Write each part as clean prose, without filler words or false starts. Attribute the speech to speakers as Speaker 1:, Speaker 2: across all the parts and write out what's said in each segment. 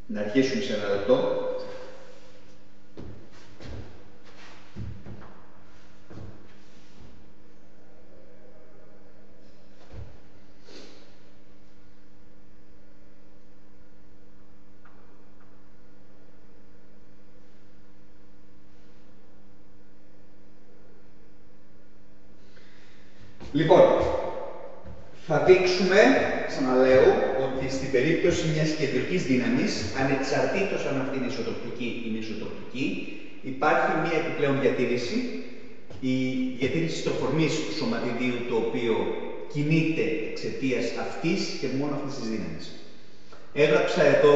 Speaker 1: Να αρχίσουμε σε ένα λεπτό. Λοιπόν, θα δείξουμε, ξαναλέω, ότι στην περίπτωση μιας κεντρικής δύναμης, ανεξαρτήτως αν αυτή είναι ισοτροπική ή μη ισοτροπική, υπάρχει μια επιπλέον διατήρηση, η διατήρηση της τροχορμής του σωματιδίου, το οποίο κινείται εξαιτίας αυτής και μόνο αυτής της δύναμης. Έγραψα εδώ,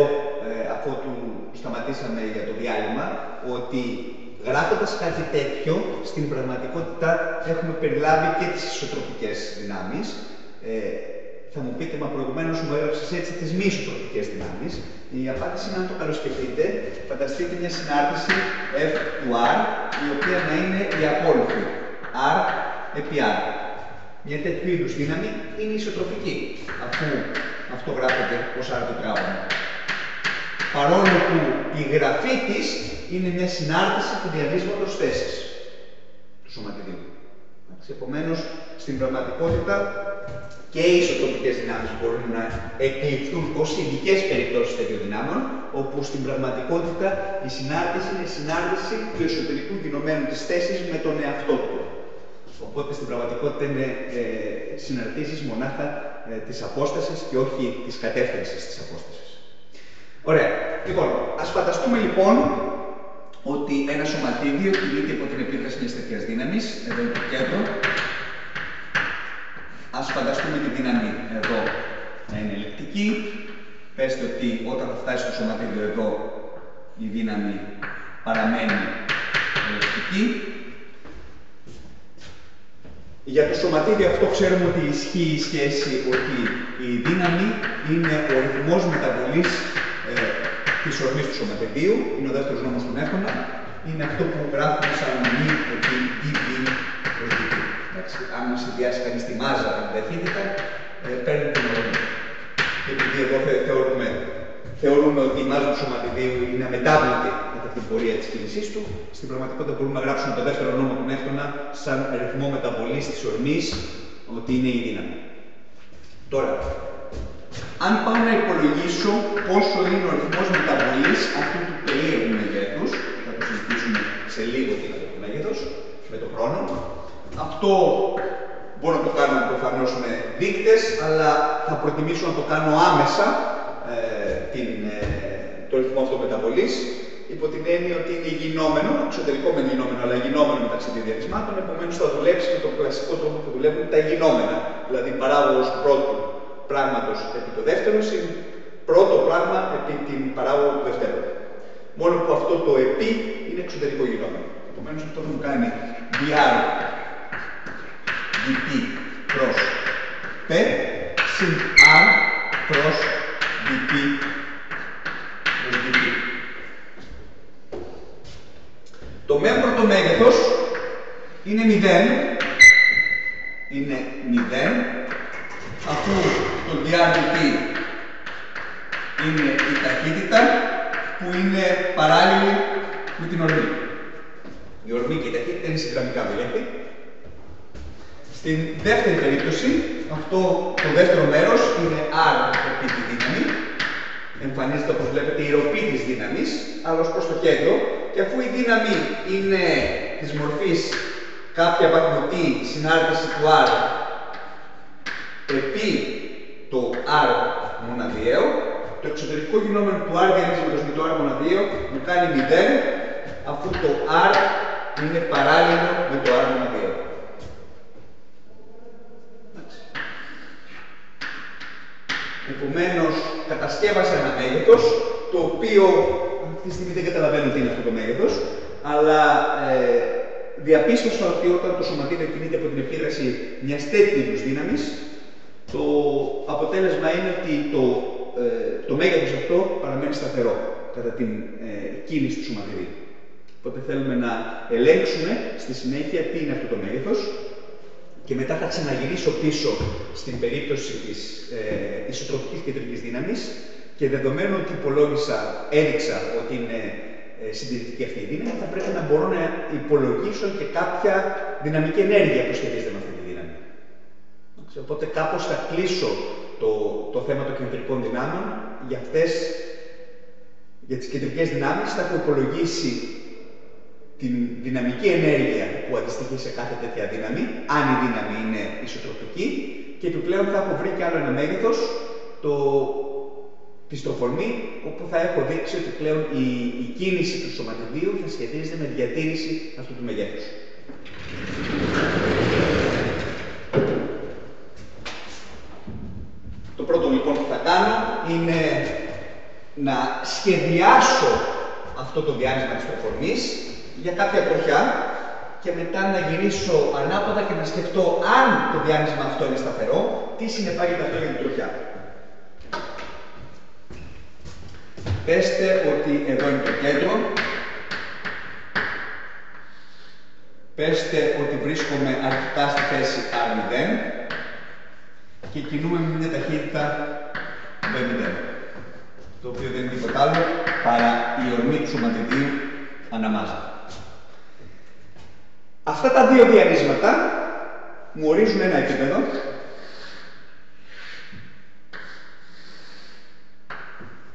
Speaker 1: αφού σταματήσαμε για το διάλειμμα, ότι γράφοντας κάτι τέτοιο, στην πραγματικότητα έχουμε περιλάβει και τις ισοτροπικές δυνάμεις. Θα μου πείτε, μα προηγουμένως μου έγραψες έτσι τις μη ισοτροπικές δυνάμεις. Η απάντηση είναι, αν το καλοσκεφτείτε, φανταστείτε μια συνάρτηση F του R, η οποία να είναι η ακόλουθη, R επί R. Μια τέτοιου είδους δύναμη είναι ισοτροπική, αφού αυτό γράφεται ως R τετράγωνο. Παρόλο που η γραφή της είναι μια συνάρτηση του διαβίσματος θέσης του σωματιδίου. Επομένως, στην πραγματικότητα και οι ισοτροπικές δυνάμεις μπορούν να εκλειφθούν ως ειδικές περιπτώσεις τέτοιων δυνάμεων, όπου στην πραγματικότητα η συνάρτηση είναι συνάρτηση του εσωτερικού δεινομένου της θέσης με τον εαυτό του. Οπότε στην πραγματικότητα είναι συναρτήσεις μονάχα της απόστασης και όχι της κατεύθυνσης της απόστασης. Ωραία. Λοιπόν, ας φανταστούμε λοιπόν ότι ένα σωματίδιο κινείται υπό την επίδραση μιας τέτοιας δύναμης, εδώ είναι το κέντρο. Ας φανταστούμε τη δύναμη εδώ να είναι ελεκτική. Πέστε ότι όταν θα φτάσει στο σωματίδιο εδώ, η δύναμη παραμένει ελεκτική. Για το σωματίδιο αυτό ξέρουμε ότι ισχύει η σχέση ότι η δύναμη είναι ο ρυθμός μεταβολής της ορμής του σωματιδίου, είναι ο δεύτερος νόμος του Νεύτωνα, είναι αυτό που γράφουμε σαν μη ότι dv προς dt. Αν συνδυάσει κανείς τη μάζα με την ταχύτητα, παίρνει την ορμή. Και επειδή εδώ θεωρούμε ότι η μάζα του σωματιδίου είναι αμετάβλητη κατά την πορεία της κίνησής του, στην πραγματικότητα μπορούμε να γράψουμε το δεύτερο νόμο του Νεύτωνα σαν ρυθμό μεταβολής της ορμής, ότι είναι η δύναμη. Τώρα, αν πάω να υπολογίσω πόσο είναι ο ρυθμός μεταβολής αυτού του περίεργου μεγέθους, θα το συζητήσουμε σε λίγο τι είναι το μέγεθος, με τον χρόνο. Αυτό μπορώ να το κάνω προφανώς με δείκτες, αλλά θα προτιμήσω να το κάνω άμεσα το ρυθμό αυτό μεταβολής, υπό την έννοια ότι είναι γινόμενο, εξωτερικό μεν γινόμενο, αλλά γινόμενο μεταξύ των διαρρισμάτων, επομένως θα δουλέψει με τον κλασικό τρόπο που δουλεύουν τα γινόμενα. Δηλαδή, παράγωγος του πρώτου πράγματος επί το δεύτερο, συν πρώτο πράγμα επί την παράγωγο του δευτέρου. Μόνο που αυτό το επί είναι εξωτερικό γινόμενο. Επομένως, αυτό θα μου κάνει dr dt προς p συν r προς dt προς dt. Το μέγιστο μέγεθος είναι 0, αφού το dr dt είναι η ταχύτητα που είναι παράλληλη με την ορμή. Η ορμή και η ταχύτητα είναι συγγραμμικά μεγέθη. Στην δεύτερη περίπτωση, αυτό το δεύτερο μέρος είναι r επί τη δύναμη. Εμφανίζεται, όπως βλέπετε, η ροπή της δύναμης, αλλά ως προς το κέντρο. Και αφού η δύναμη είναι της μορφής κάποια βαθμωτή συνάρτηση του r επί το r μοναδιαίο, το εξωτερικό γινόμενο του r διανύσματος με το r μοναδιαίο μου κάνει 0, αφού το r είναι παράλληλο με το r μοναδιαίο. Επομένως, κατασκεύασα ένα μέγεθος, το οποίο αυτή τη στιγμή δεν καταλαβαίνω τι είναι αυτό το μέγεθος, αλλά διαπίστωσα ότι όταν το σωματίδιο κινείται από την επίδραση μιας τέτοιου είδους δύναμης, το αποτέλεσμα είναι ότι το μέγεθος αυτό παραμένει σταθερό κατά την κίνηση του σωματιδίου. Οπότε θέλουμε να ελέγξουμε στη συνέχεια τι είναι αυτό το μέγεθος και μετά θα ξαναγυρίσω πίσω στην περίπτωση της ισοτροπικής κεντρικής δύναμης Και δεδομένου ότι έδειξα ότι είναι συντηρητική αυτή η δύναμη, θα πρέπει να μπορώ να υπολογίσω και κάποια δυναμική ενέργεια που σχετίζεται με αυτή τη δύναμη. Οπότε κάπως θα κλείσω το θέμα των κεντρικών δυνάμεων. Για τις κεντρικές δυνάμεις θα έχω υπολογίσει την δυναμική ενέργεια που αντιστοιχεί σε κάθε τέτοια δύναμη, αν η δύναμη είναι ισοτροπική, και επιπλέον θα έχω βρει και άλλο ένα μέγεθος, τη στροφορμή, όπου θα έχω δείξει ότι πλέον η κίνηση του σωματιδίου θα σχετίζεται με διατήρηση αυτού του μεγέθους. Το πρώτο λοιπόν που θα κάνω είναι να σχεδιάσω αυτό το διάνυσμα της στροφορμής για κάποια τροχιά και μετά να γυρίσω ανάποδα και να σκεφτώ αν το διάνυσμα αυτό είναι σταθερό, τι συνεπάγεται αυτό για την τροχιά. Πέστε ότι εδώ είναι το κέντρο. Πέστε ότι βρίσκομαι αρχικά στη θέση R0 και κινούμε με μια ταχύτητα V0, το οποίο δεν είναι τίποτα άλλο παρά η ορμή του σωματιδίου αναμάζα. Αυτά τα δύο διανύσματα μου ορίζουν ένα επίπεδο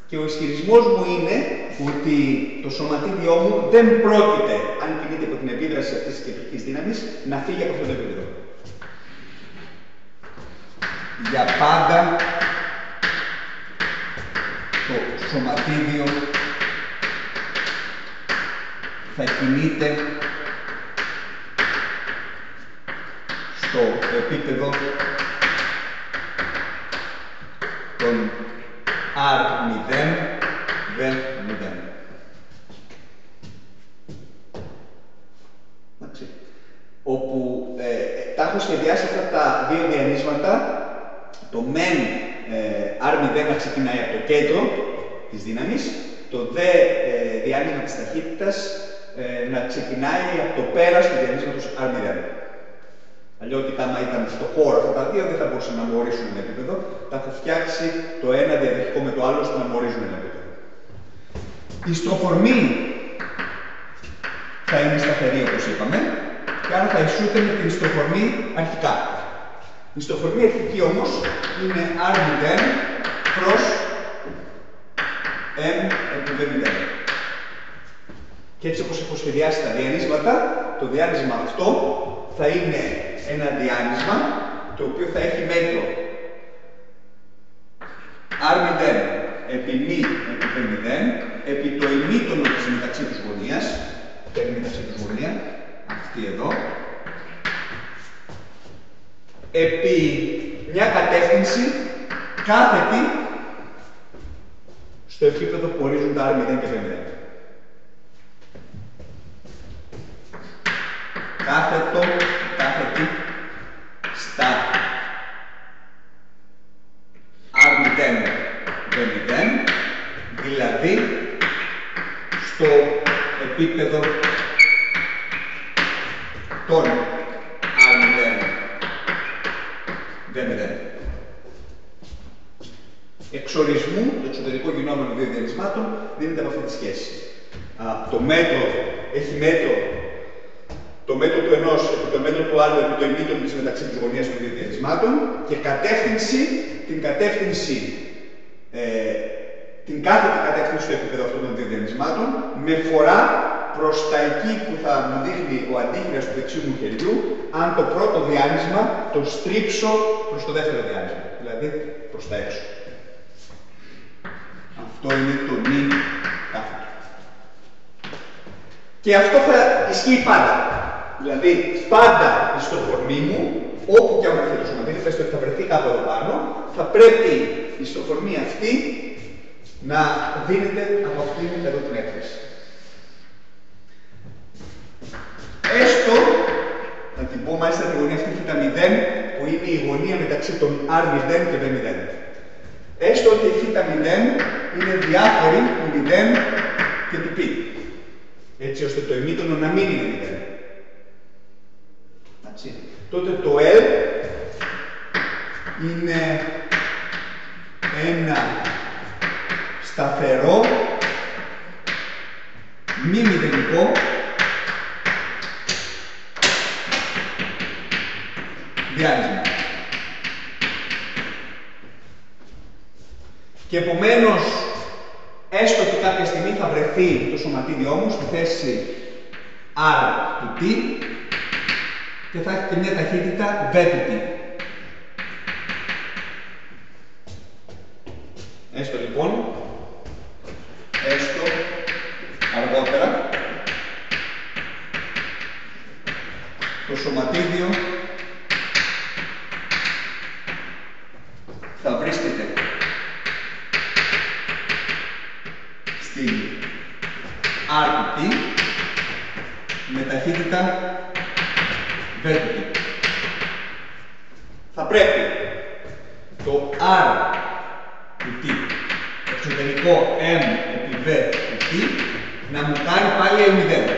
Speaker 1: και ο ισχυρισμός μου είναι ότι το σωματίδιό μου δεν πρόκειται, αν κινείται από την επίδραση αυτής της κεντρικής δύναμης, να φύγει από αυτό το επίπεδο. Για πάντα το σωματίδιο θα κινείται στο επίπεδο των R0, V0. Όπου τα έχω σχεδιάσει αυτά τα δύο διανύσματα, το μεν R0 να ξεκινάει από το κέντρο της δύναμης, το δε διάνυσμα της ταχύτητας να ξεκινάει από το πέρας του διανύσματος R0. Αλλιώτικα, άμα ήταν στο χώρο αυτά τα δύο, δεν θα μπορούσαν να μου ορίσουν ένα επίπεδο. Τα έχω φτιάξει το ένα διαδοχικό με το άλλο, ώστε να μου ορίζουν ένα επίπεδο. Η στροφορμή θα είναι σταθερή, όπως είπαμε, και άρα θα ισούται με την στροφορμή αρχικά. Η στροφορμή αρχική όμως είναι R0 προς M επί V0. Και έτσι όπως έχω σχεδιάσει τα διανύσματα, το διάνυσμα αυτό θα είναι ένα διάνυσμα το οποίο θα έχει μέτρο R0 επί μη επί V0 επί το ημίτονο της μεταξύ τους γωνίας, ποια είναι η μεταξύ τους γωνία, αυτή εδώ, επί μια κατεύθυνση κάθετη στο επίπεδο που ορίζουν τα R0 και V0. Κάθετη στα R0, V0, δηλαδή στο επίπεδο των R0, V0. Εξορισμού, το εξωτερικό γινόμενο δύο διανυσμάτων δίνεται από αυτή τη σχέση. Το μέτρο έχει μέτρο, το μέτρο του ενός επί το μέτρο του άλλου επί το ημίτονο της μεταξύ της γωνίας των δύο διανυσμάτων και κατεύθυνση, την κάθετη κατεύθυνση στο επίπεδο αυτών των δύο διανυσμάτων με φορά προς τα εκεί που θα μου δείχνει ο αντίχειρας του δεξιού μου χεριού, αν το πρώτο διάνυσμα το στρίψω προς το δεύτερο διάνυσμα, δηλαδή προς τα έξω. Αυτό είναι το νη κάθετο. Και αυτό θα ισχύει πάντα. Δηλαδή, πάντα η στροφορμή μου, όπου και αν έρθει το σωματίδιο, πέστε ότι θα βρεθεί κάπου εδώ πάνω, θα πρέπει η στροφορμή αυτή να δίνεται από αυτήν εδώ την έκθεση. Έστω, να την πω μάλιστα τη γωνία αυτή θ0, που είναι η γωνία μεταξύ των R0 και V0. Έστω ότι η θ0 είναι διάφορη του 0 και του π. Έτσι ώστε το ημίτονο να μην είναι 0. Έτσι. Τότε το L είναι ένα σταθερό, μη μηδενικό, διάρισμα. Και επομένως, έστω ότι κάποια στιγμή θα βρεθεί το σωματίδιό μου στη θέση R του T και θα έχει και μια ταχύτητα V του T. Έστω λοιπόν, έστω αργότερα, το σωματίδιο θα βρίσκεται στην R του T με ταχύτητα V του T. Θα πρέπει το R του T, εξωτερικό M επί V του T, να μου κάνει πάλι L0.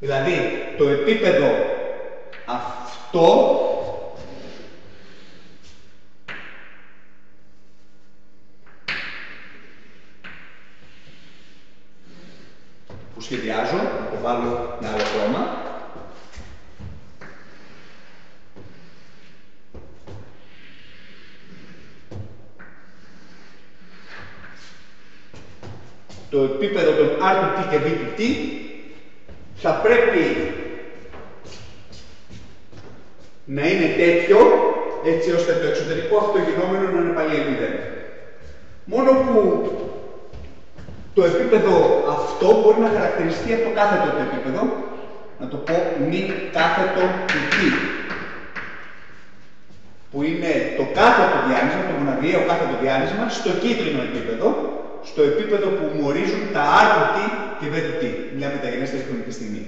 Speaker 1: Δηλαδή, το επίπεδο αυτό που σχεδιάζω, να το βάλω με άλλο χρώμα, το επίπεδο των R του T και V του T θα πρέπει να είναι τέτοιο, έτσι ώστε το εξωτερικό αυτογινόμενο να είναι πάλι L0. Μόνο που το επίπεδο αυτό μπορεί να χαρακτηριστεί από το κάθετο το επίπεδο, να το πω μη κάθετο του T, που είναι το κάθετο διάνυσμα, το μοναδιαίο κάθετο διάνυσμα, στο κίτρινο επίπεδο, στο επίπεδο που μου ορίζουν τα R του T και V του T, μια μεταγενέστερη χρονική στιγμή.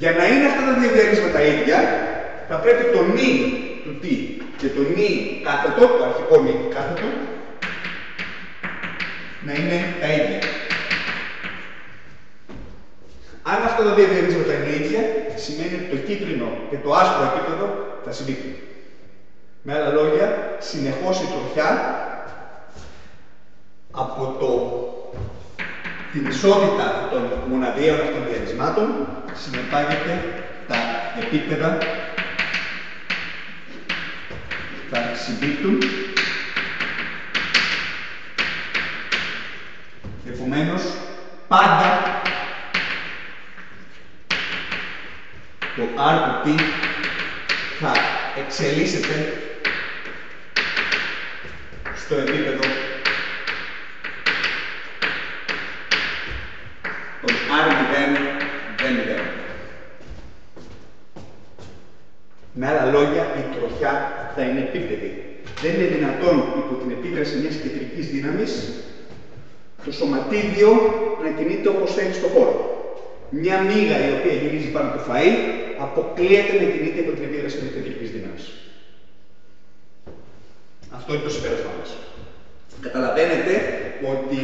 Speaker 1: Για να είναι αυτά τα δύο διανύσματα ίδια, θα πρέπει το νη του T και το νη κάθετο, το αρχικό νη κάθετο, να είναι τα ίδια. Αν αυτά τα δύο διανύσματα είναι ίδια, σημαίνει ότι το κίτρινο και το άσπρο επίπεδο θα συμπίπτουν. Με άλλα λόγια, συνεχώς η τροχιά από την ισότητα των μοναδιαίων αυτών διανυσμάτων συνεπάγεται τα επίπεδα θα συμπίπτουν. Επομένως, πάντα το R του T θα εξελίσσεται στο επίπεδο των R0, V0. Με άλλα λόγια, η τροχιά θα είναι επίπεδη. Δεν είναι δυνατόν υπό την επίδραση μιας κεντρικής δύναμης το σωματίδιο να κινείται όπως θέλει στον χώρο. Μια μύγα η οποία γυρίζει πάνω το φαΐ αποκλείεται να κινείται υπό την επίδραση μιας κεντρικής δύναμης. Αυτό είναι το συμπέρασμά μας. Καταλαβαίνετε ότι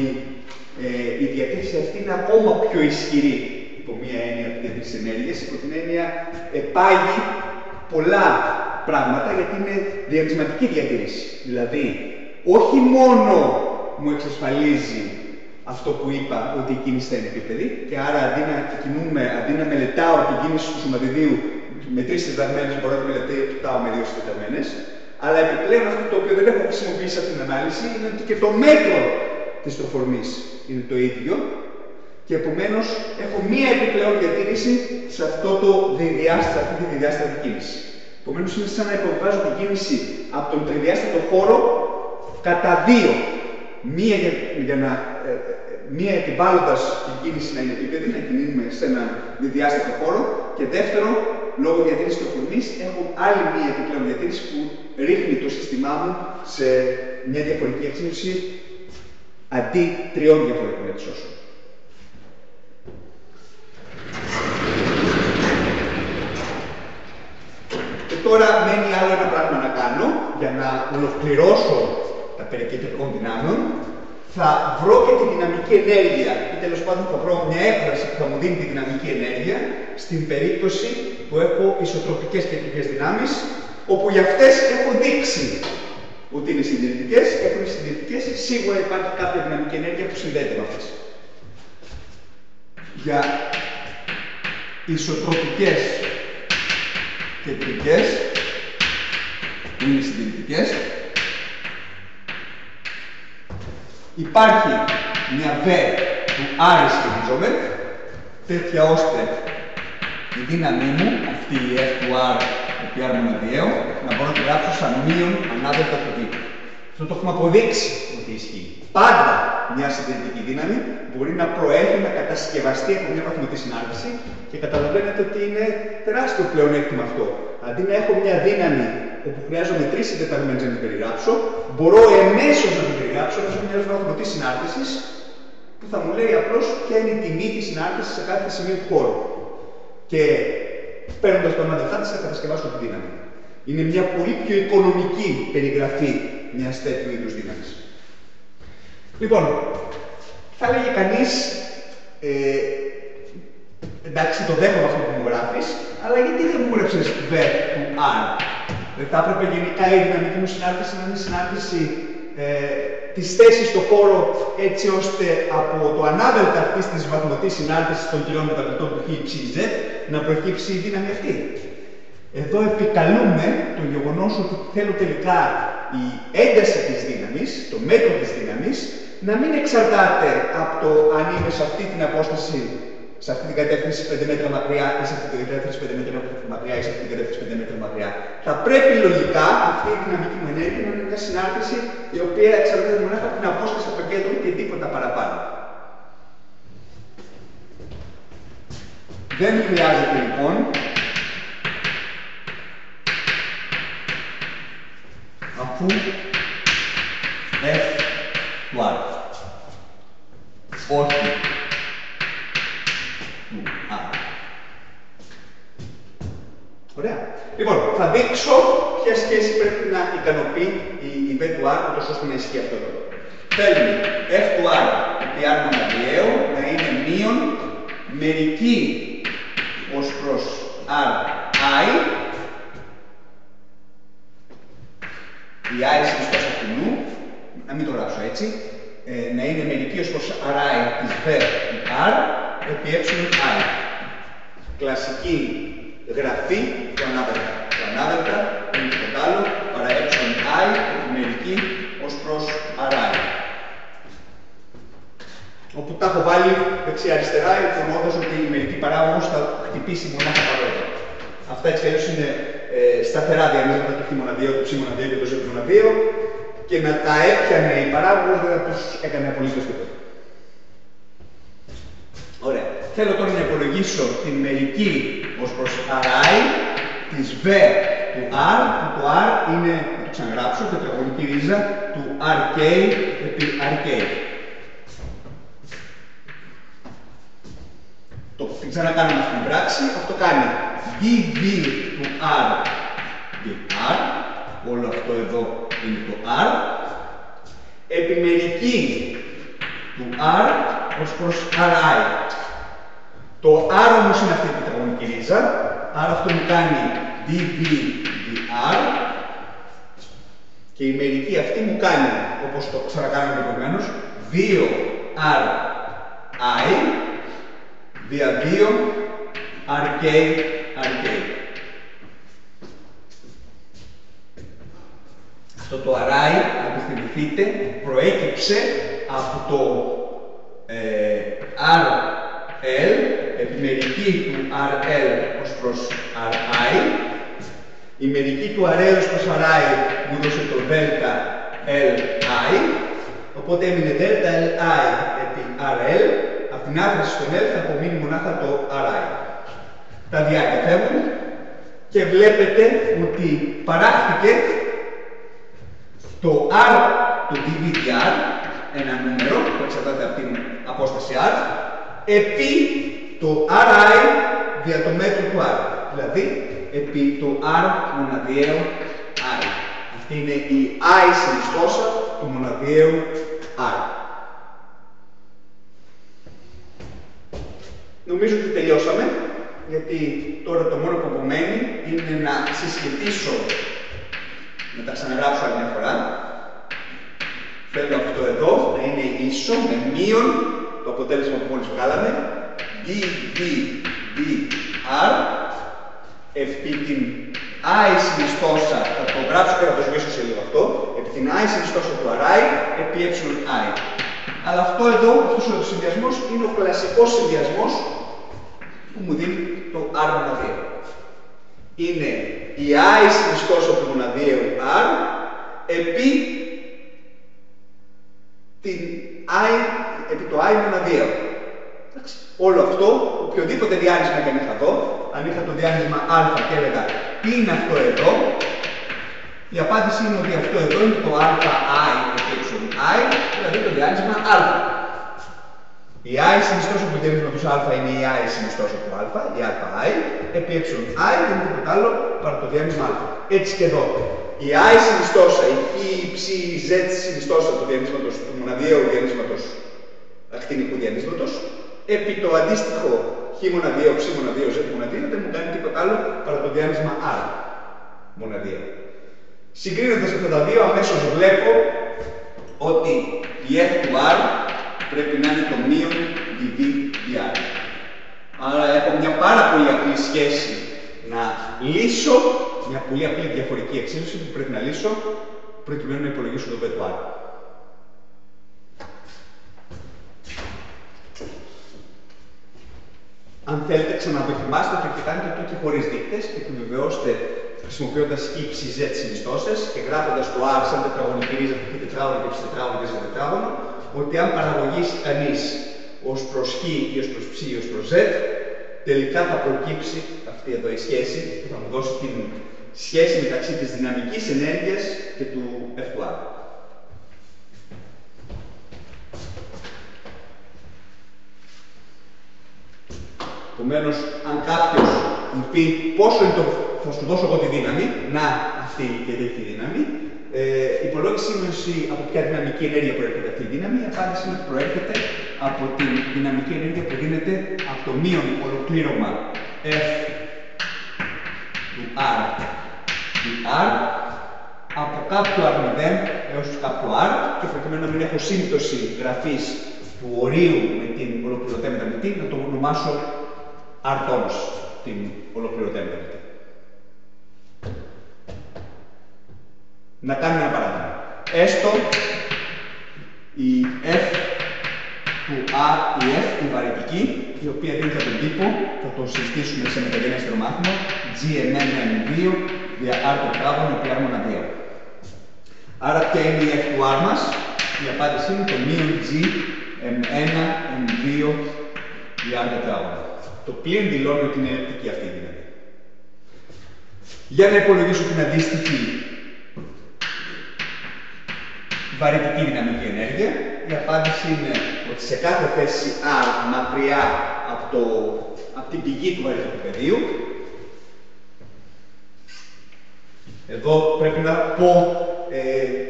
Speaker 1: η διατήρηση αυτή είναι ακόμα πιο ισχυρή υπό μία έννοια τη διατήρηση ενέργειας, υπό την έννοια πάγει πολλά πράγματα γιατί είναι διανυσματική διατήρηση. Δηλαδή, όχι μόνο μου εξασφαλίζει αυτό που είπα ότι η κίνηση θα είναι επίπεδη και άρα αντί να μελετάω την κίνηση του σωματιδίου με 3 συντεταγμένες, μπορώ να τη μελετάω με 2 συντεταγμένες, αλλά επιπλέον αυτό το οποίο δεν έχω χρησιμοποιήσει αυτή την ανάλυση είναι ότι και το μέτρο της τροφορμής είναι το ίδιο και επομένως έχω μία επιπλέον διατήρηση σε αυτή τη διδιάστατη κίνηση. Επομένως είναι σαν να υποβιβάζω την κίνηση από τον τριδιάστατο χώρο κατά 2. Μία επιβάλλοντας την κίνηση να είναι επίπεδη, να κινούμε σε ένα διδιάστατο χώρο και δεύτερο, λόγω διατήρησης τροφορμής, έχω άλλη μία επιπλέον διατήρηση που ρίχνει το σύστημά μου σε μια διαφορετική εξέλιξη αντί 3 διαφορετικών εξώσεων. Και τώρα μένει άλλο ένα πράγμα να κάνω για να ολοκληρώσω τα περί κεντρικών δυνάμεων. Θα βρω και τη δυναμική ενέργεια ή τέλος πάντων θα βρω μια έκφραση που θα μου δίνει τη δυναμική ενέργεια στην περίπτωση που έχω ισοτροπικές κεντρικές δυνάμεις, όπου για αυτές έχω δείξει Ούτε είναι συντηρητικές, έχουν συντηρητικές, σίγουρα υπάρχει κάποια δυναμική ενέργεια που συνδέεται με αυτές. Για ισοτροπικές κεντρικές, που είναι συντηρητικές, υπάρχει μια V που άρη σχετίζομαι, τέτοια ώστε η δύναμή μου, αυτή η F του R, επί R μοναδιαίο, να μπορώ να τη γράψω σαν μείον ανάδελτα του V. Αυτό το έχουμε αποδείξει ότι ισχύει. Πάντα μια συντηρητική δύναμη μπορεί να προέλθει, να κατασκευαστεί από μια βαθμωτή συνάρτηση και καταλαβαίνετε ότι είναι τεράστιο πλεονέκτημα αυτό. Αντί να έχω μια δύναμη όπου χρειάζομαι 3 συντεταγμένες να την περιγράψω, μπορώ εμέσως να την περιγράψω μέσω μια βαθμωτή συνάρτηση που θα μου λέει απλώς ποια είναι η τιμή της συνάρτησης σε κάθε σημείο του χώρου. Και παίρνοντας το ανάδελφά της θα κατασκευάσω τη δύναμη. Είναι μια πολύ πιο οικονομική περιγραφή μιας τέτοιου είδους δύναμης. Λοιπόν, θα λέγει κανείς, εντάξει, το δέχομαι αυτό που μου γράφεις, αλλά γιατί δεν μου γράψες V του R? Δεν θα έπρεπε γενικά η δυναμική μου συνάρτηση να είναι συνάρτηση της θέσης στο χώρο, έτσι ώστε από το ανάδελτα αυτής της βαθμωτής συνάρτησης των κυρών μεταβλητών του χ,ψ,z να προκύψει η δύναμη αυτή. Εδώ επικαλούμε το γεγονός ότι θέλω τελικά η ένταση της δύναμης, το μέτρο της δύναμης, να μην εξαρτάται από το αν είμαι σε αυτή την απόσταση, σε αυτή την κατεύθυνση 5 μέτρα μακριά ή σε αυτή την κατεύθυνση 5 μέτρα μακριά ή σε αυτή την κατεύθυνση 5 μέτρα μακριά. Θα πρέπει λογικά αυτή η δυναμική μου ενέργεια να είναι μια συνάρτηση η οποία εξαρτάται μονάχα από την απόσταση από το κέντρο και τίποτα παραπάνω. Δεν χρειάζεται λοιπόν αφού F του R. Όχι του R. Ωραία. Λοιπόν, θα δείξω ποια σχέση πρέπει να ικανοποιεί η V του R, ούτως ώστε να ισχύει αυτό εδώ. Θέλουμε F του R επί R μοναδιαίο να είναι μείον μερική ως προς Ri. Η I συνιστόσα του νου, να μην το γράψω έτσι, να είναι μερική ως προς Ri της V του R επί ει. Κλασική γραφή του ανάδελτα. Το ανάδελτα είναι τίποτα άλλο παρά ει επί μερική ως προς Ri. Όπου τα έχω βάλει δεξιά-αριστερά, υπονοώντας ότι η μερική παράγωγος θα χτυπήσει μονάχα παρόλο. Αυτά έτσι αλλιώς είναι σταθερά διαμέρισματα του χ-μοναδιαίου, του ψ-μοναδιαίου και του z-μοναδιαίου και να τα έπιανε η παράγωγος δεν θα τους έκανε απολύτως τίποτα. Ωραία. Θέλω τώρα να υπολογίσω την μερική ως προς Ri της V του R, που το R είναι, να το ξαναγράψω, τετραγωνική ρίζα του Rk επί Rk. Την ξανακάνουμε στην πράξη, αυτό κάνει dv του R dr, όλο αυτό εδώ είναι το R, επιμερική του R ως προς Ri. Το R όμως είναι αυτή η τετραγωνική ρίζα, άρα αυτό μου κάνει dv dr και η μερική αυτή μου κάνει, όπως το ξανακάνουμε προηγουμένως, 2Ri δια 2 Rk Rk. Αυτό το Ri, αν θυμηθείτε, προέκυψε από το RL, επιμερική του RL ως προς Ri. Η μερική του RL ως προς Ri μου δώσε το δέλτα Li, οπότε έμεινε δέλτα Li επί RL. Από την άθρηση στον L θα απομείνει μονάχα το Ri. Τα διακατεύουν και βλέπετε ότι παράχθηκε το R του dvdr, ένα νούμερο που εξαρτάται από την απόσταση R, επί το Ri δια το μέτρο του R. Δηλαδή, επί το R μοναδιαίο R. Αυτή είναι η I συνιστόσα του μοναδιαίου R. Νομίζω ότι τελειώσαμε, γιατί τώρα το μόνο που απομένει είναι να συσχετίσω, να τα ξαναγράψω άλλη μια φορά, Θέλω αυτό εδώ να είναι ίσο με μείον το αποτέλεσμα που μόλις βγάλαμε, dr επί την I συνιστόσα, θα το γράψω και θα το σβήσω σε λίγο αυτό, επί την I συνιστόσα του Ri επί ει. Αλλά αυτό εδώ, αυτός ο συνδυασμός, είναι ο κλασικός συνδυασμός που μου δίνει το R μοναδίου. Είναι η I συνιστόσα του μοναδιαίου R επί το I μοναδιαίο. Όλο αυτό, οποιοδήποτε διάνυσμα και αν είχα εδώ, αν είχα το διάνυσμα α και έλεγα τι είναι αυτό εδώ, η απάντηση είναι ότι αυτό εδώ είναι το αi επί I, δηλαδή το διάνυσμα α. Η I συνιστόσα του διάνυσματος α είναι η I συνιστόσα του α, η αi, επί ει δεν είναι τίποτα άλλο παρά το διάνυσμα α. Έτσι και εδώ. Η I συνιστόσα, η φ, η ψ, η z συνιστόσα του διανύσματος, του μοναδιαίου διανύσματος, ακτινικού διανύσματος, επί το αντίστοιχο χ μοναδιαίο, ψ μοναδιαίο, z μοναδιαίο δεν μου κάνει τίποτα άλλο παρά το διάνυσμα R μοναδιαίο. Συγκρίνοντας αυτά τα δύο, αμέσως βλέπω ότι η f του R πρέπει να είναι το μείον dv dr. Άρα έχω μια πάρα πολύ απλή σχέση να λύσω, μια πολύ απλή διαφορική εξίσωση που πρέπει να λύσω προκειμένου να υπολογίσω το v του R. Αν θέλετε, ξαναδοκιμάστε το και κάνετε το και χωρίς δείκτες και επιβεβαιώστε χρησιμοποιώντας χ, ψ, z συνιστώσεις και γράφοντας το R σαν τετραγωνική ρίζα από χ τετράγωνο και ψ τετράγωνο και z τετράγωνο, ότι αν παραγωγήσει κανείς ως προς χ ή ως προς ψ ή ως προς z, τελικά θα προκύψει αυτή εδώ η σχέση που θα μου δώσει την σχέση μεταξύ της δυναμικής ενέργειας και του F του R. Επομένως, αν κάποιος μου πει πόσο είναι το, θα σου δώσω εγώ τη δύναμη, να αυτή και δείχνει τη δύναμη, υπολόγιση είναι από ποια δυναμική ενέργεια προέρχεται αυτή η δύναμη. Η απάντηση είναι ότι προέρχεται από τη δυναμική ενέργεια που δίνεται από το μείον ολοκλήρωμα F του R dr από κάποιο R0 έως κάποιο R και προκειμένου να μην έχω σύμπτωση γραφής του ορίου με την ολοκληρωτέμετα μυτή, να το ονομάσω R τόνος, την ολοκληρωτέμετα μυτή. Να κάνουμε ένα παράδειγμα. Έστω η F του R, η F, η βαρυτική, η οποία δίνεται από τον τύπο, θα το συζητήσουμε σε μεταγενέστερο μάθημα, Gm2 δια R τετράγωνο επί R μοναδιαίο. Άρα ποια είναι η F του R μας? Η απάντηση είναι το μείον Gm1M2 δια R τετράγωνο. Το πλήν δηλώνει ότι είναι ellipτική αυτή η δύναμη. Για να υπολογίσω την αντίστοιχη βαρυτική δυναμική ενέργεια, η απάντηση είναι ότι σε κάθε θέση R μακριά από την πηγή του βαρυτικού πεδίου, εδώ πρέπει να πω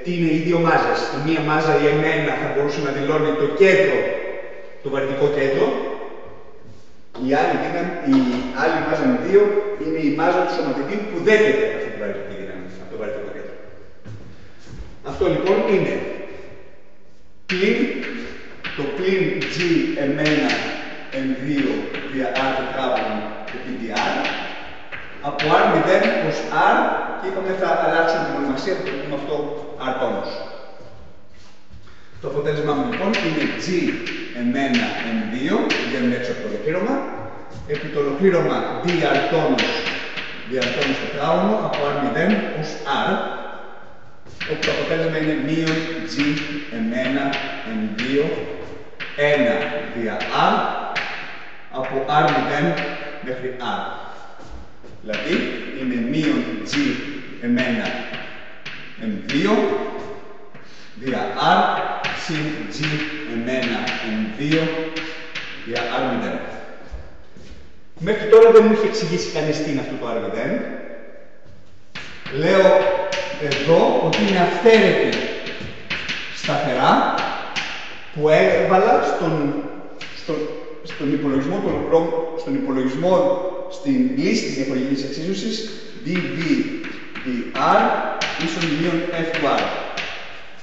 Speaker 1: τι είναι οι δύο μάζες. Η μία μάζα, η M1, θα μπορούσε να δηλώνει το κέντρο, το βαρυτικό κέντρο. Η άλλη μάζα M2 είναι η μάζα του σωματιδίου που δέχεται αυτή τη βαρυτική δύναμη από το βαρυτικό κέντρο. Αυτό λοιπόν είναι το πλήν Gm1 M2 δια R τετράγωνο επί dr από R0 ως R και είπαμε θα αλλάξουμε την ονομασία, θα το πούμε αυτό R τόνος. Το αποτέλεσμά μου λοιπόν είναι Gm1 M2, βγαίνουν έξω από το ολοκλήρωμα, επί το ολοκλήρωμα dr τόνος τετράγωνο από R0 ως R, όπου το αποτέλεσμα είναι μείον Gm1 M2 1 δια R από R0 μέχρι R. Δηλαδή είναι μείον Gm1 M2 δια R συν Gm1 M2 δια R0. Μέχρι τώρα δεν μου είχε εξηγήσει κανείς τι είναι αυτό το R0. Λέω εδώ ότι είναι αυθαίρετη σταθερά που έβαλα στον υπολογισμό, στην λύση της διαφορετικής εξίσωσης dv dr ίσον μείον f του r.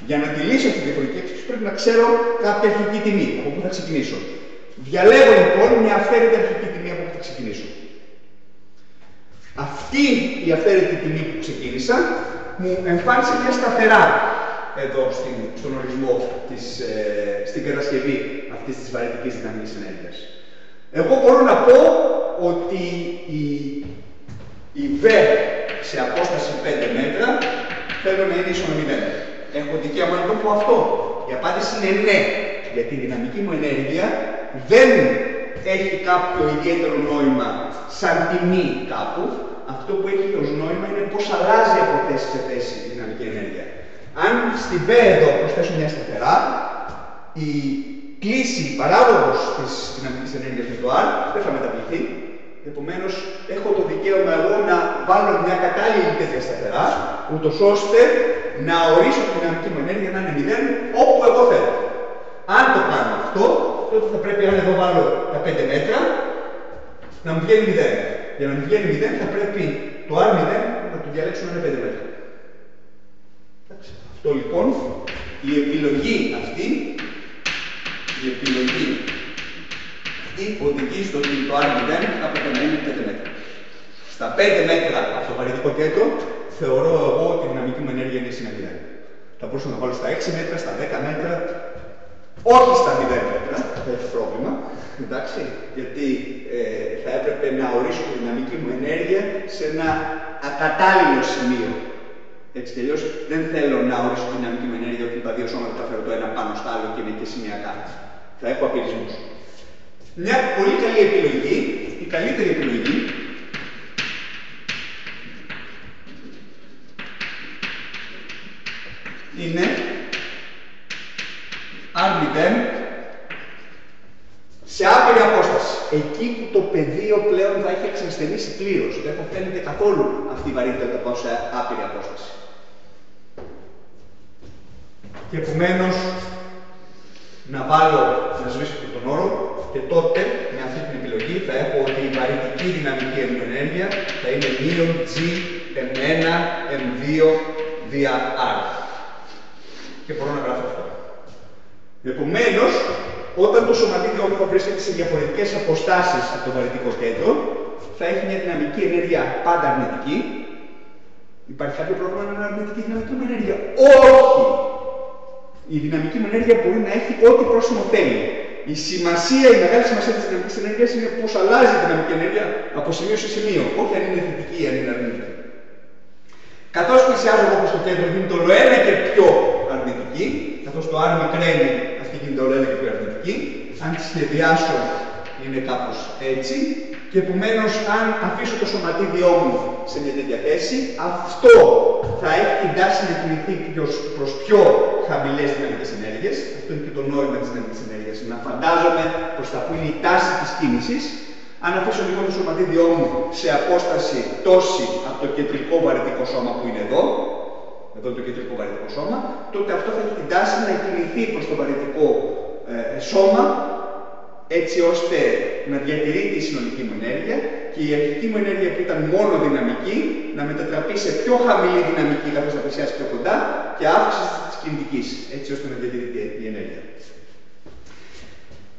Speaker 1: Για να τη λύσω αυτή τη διαφορετική έκφραση πρέπει να ξέρω κάποια αρχική τιμή, από πού θα ξεκινήσω. Διαλέγω λοιπόν μια αυθαίρετη αρχική τιμή από πού θα ξεκινήσω. Αυτή η αυθαίρετη τιμή που ξεκίνησα μου εμφάνισε μια σταθερά εδώ στον ορισμό στην κατασκευή αυτής της βαρυτικής δυναμικής ενέργειας. Εγώ μπορώ να πω ότι η V σε απόσταση 5 μέτρα θέλω να είναι ίσο με 0. Έχω δικαίωμα να το πω αυτό. Η απάντηση είναι ναι, γιατί η δυναμική μου ενέργεια δεν έχει κάποιο ιδιαίτερο νόημα σαν τιμή κάπου. Αυτό που έχει ως νόημα είναι πώς αλλάζει από θέση σε θέση η δυναμική ενέργεια. Αν στη V εδώ προσθέσω μια σταθερά, η κλίση, η παράγωγος της δυναμικής ενέργειας με το R δεν θα μεταβληθεί. Επομένως, έχω το δικαίωμα εγώ να βάλω μια κατάλληλη τέτοια σταθερά, ούτως ώστε να ορίσω τη δυναμική μου ενέργεια να είναι 0 όπου εγώ θέλω. Αν το κάνω αυτό, τότε θα πρέπει, αν εδώ βάλω τα 5 μέτρα, να μου βγαίνει 0. Για να μου βγαίνει 0 θα πρέπει το R0 να το διαλέξω να είναι 5 μέτρα. Αυτό λοιπόν, η επιλογή αυτή οδηγεί στο ότι το R0 θα πρέπει να είναι 5 μέτρα. Στα 5 μέτρα από το βαρυτικό κέντρο θεωρώ εγώ ότι η δυναμική μου ενέργεια είναι ίση με 0. Θα μπορούσα να βάλω στα 6 μέτρα, στα 10 μέτρα, όχι στα 0 μέτρα, θα έχει πρόβλημα, εντάξει, γιατί θα έπρεπε να ορίσω τη δυναμική μου ενέργεια σε ένα ακατάλληλο σημείο. Έτσι κι αλλιώς δεν θέλω να ορίσω τη δυναμική μου ενέργεια όταν τα δύο σώματα τα φέρω το ένα πάνω στο άλλο και είναι και σημειακά. Θα έχω απειρισμούς. Μια πολύ καλή επιλογή, η καλύτερη επιλογή, είναι R0 σε άπειρη απόσταση. Εκεί που το πεδίο πλέον θα έχει εξασθενήσει πλήρως. Δεν θα φαίνεται καθόλου αυτή η βαρύτητα όταν πάω σε άπειρη απόσταση. Και επομένως, να σβήσω τον όρο και τότε με αυτή την επιλογή θα έχω ότι η βαρυτική δυναμική ενέργεια θα είναι μείον G M1 M2 δια R. Και μπορώ να γράφω αυτό. Επομένως, όταν το σωματίδιο μου θα βρίσκεται σε διαφορετικές αποστάσεις από το βαρυτικό κέντρο, θα έχει μια δυναμική ενέργεια πάντα αρνητική. Υπάρχει κάποιο πρόβλημα με την αρνητική δυναμική μου ενέργεια? Όχι! Η δυναμική μου ενέργεια μπορεί να έχει ό,τι πρόσημο θέλει. Η μεγάλη σημασία της δυναμικής ενέργειας είναι πώς αλλάζει η δυναμική ενέργεια από σημείο σε σημείο, όχι αν είναι θετική ή αν είναι αρνητική. Καθώς πλησιάζω εγώ προς το κέντρο, γίνεται όλο ένα και πιο αρνητική, καθώς το R μικραίνει, αυτή γίνεται όλο ένα και πιο αρνητική. Αν τη σχεδιάσω, είναι κάπως έτσι. Και επομένως, αν αφήσω το σωματίδιό μου σε μια τέτοια θέση, αυτό θα έχει την τάση να κινηθεί προς πιο χαμηλές δυναμικές ενέργειες. Αυτό είναι και το νόημα της δυναμικής ενέργειας. Να φαντάζομαι προς τα που είναι η τάση της κίνησης. Αν αφήσω λοιπόν το σωματίδιό μου σε απόσταση τόση από το κεντρικό βαρυτικό σώμα που είναι εδώ είναι το κεντρικό βαρυτικό σώμα, τότε αυτό θα έχει την τάση να κινηθεί προς το βαρυτικό σώμα, έτσι ώστε να διατηρεί τη συνολική μου ενέργεια και η αρχική μου ενέργεια που ήταν μόνο δυναμική να μετατραπεί σε πιο χαμηλή δυναμική καθώς θα πλησιάσει πιο κοντά και αύξηση της κινητικής, έτσι ώστε να διατηρείται η ενέργεια.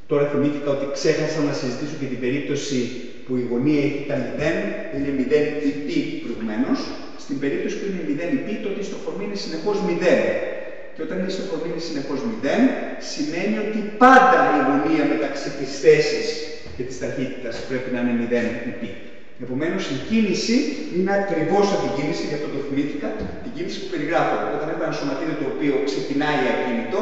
Speaker 1: Τώρα θυμήθηκα ότι ξέχασα να συζητήσω και την περίπτωση που η γωνία ήταν 0, είναι 0 η π προηγουμένως. Στην περίπτωση που είναι 0 η π, τότε η ιστοφορμή είναι συνεχώς 0. Και όταν η ιστοφορμή είναι συνεχώς 0, σημαίνει ότι πάντα η γωνία μεταξύ της θέσης και της ταχύτητας πρέπει να είναι 0 η π. Επομένως, η κίνηση είναι ακριβώς αυτή η κίνηση, γι' αυτό το θυμήθηκα, την κίνηση που περιγράφω. Όταν έχω ένα σωματίδιο το οποίο ξεκινάει ακίνητο,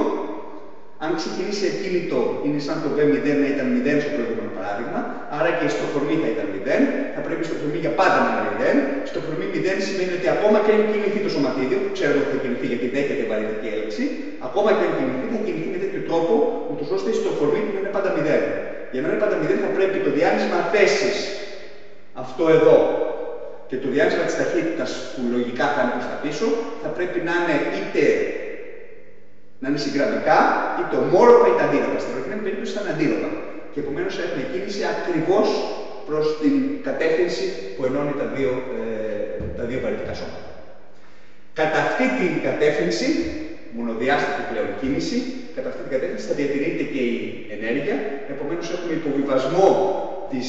Speaker 1: αν ξεκινήσει ακίνητο, είναι σαν το V0 να ήταν 0 στο προηγούμενο παράδειγμα, άρα και η ιστοφορμή θα ήταν 0, θα πρέπει η ιστοφορμή για πάντα να είναι 0. Ιστοφορμή 0 σημαίνει ότι ακόμα και αν κινηθεί το σωματίδιο, που ξέρουμε ότι θα κινηθεί γιατί δέχεται βαρύτητη έλξη, ακόμα και αν κινηθεί, θα κινηθεί με τέτοιο τρόπο, ούτως ώστε η ιστοφορμή του να είναι πάντα 0. Για να είναι πάντα 0, θα πρέπει το διάνυσμα θέσης, αυτό εδώ, και το διάνυσμα της ταχύτητας που λογικά θα είναι προς τα πίσω, θα πρέπει να είναι είτε να είναι συγκραμμικά, είτε ομόρροπα είτε αντίρροπα. Στην προκειμένη περίπτωση θα είναι αντίρροπα. Και επομένως έχουμε κίνηση ακριβώς προς την κατεύθυνση που ενώνει τα δύο βαρυτικά σώματα. Κατά αυτή την κατεύθυνση μονοδιάστατη πλέον κίνηση. Κατά αυτή την κατεύθυνση θα διατηρείται και η ενέργεια. Επομένως, έχουμε υποβιβασμό της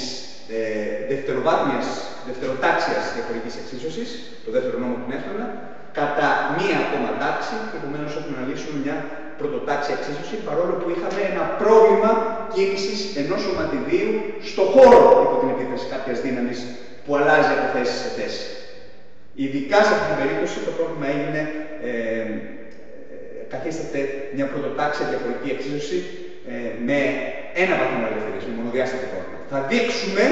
Speaker 1: δευτεροτάξιας διαφορικής εξίσωσης, το δεύτερο νόμο του Νεύτωνα, κατά μία ακόμα τάξη. Επομένως, έχουμε να λύσουμε μια πρωτοτάξια εξίσωση, παρόλο που είχαμε ένα πρόβλημα κίνησης ενός σωματιδίου στο χώρο υπό την επίθεση κάποιας δύναμης που αλλάζει από θέση σε θέση. Ειδικά σε αυτή την περίπτωση το πρόβλημα έγινε, καθίσταται μια πρωτοτάξια διαφορική εξίσωση με ένα βαθμό ελευθερίας, με μονοδιάστατη φόρμα. Θα δείξουμε